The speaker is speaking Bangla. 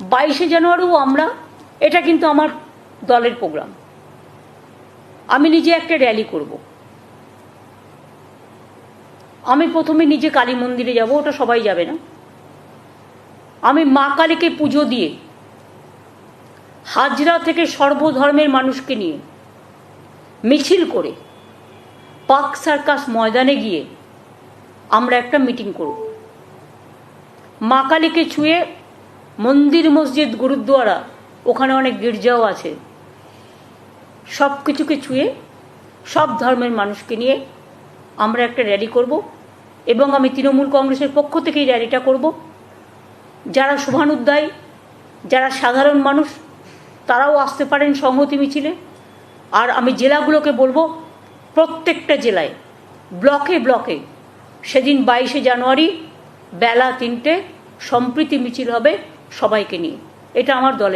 22শে জানুয়ারিও আমরা, এটা কিন্তু আমার দলের প্রোগ্রাম। আমি নিজে একটা র্যালি করব। আমি প্রথমে নিজে কালী মন্দিরে যাব, ওটা সবাই যাবে না। আমি মা কালীকে পুজো দিয়ে হাজরা থেকে সর্বধর্মের মানুষকে নিয়ে মিছিল করে পার্ক সার্কাস ময়দানে গিয়ে আমরা একটা মিটিং করব। মা কালীকে ছুঁয়ে মন্দির, মসজিদ, গুরুদ্বারা, ওখানে অনেক গির্জাও আছে, সব কিছুকে ছুঁয়ে সব ধর্মের মানুষকে নিয়ে আমরা একটা র্যালি করব। এবং আমি তৃণমূল কংগ্রেসের পক্ষ থেকেই র্যালিটা করব। যারা শুভানুধ্যায়ী, যারা সাধারণ মানুষ, তারাও আসতে পারেন সংহতি মিছিলে। আর আমি জেলাগুলোকে বলবো, প্রত্যেকটা জেলায় ব্লকে ব্লকে সেদিন 22শে জানুয়ারি বেলা 3টে সম্প্রীতি মিছিল হবে সবাইকে নিয়ে। এটা আমার দলের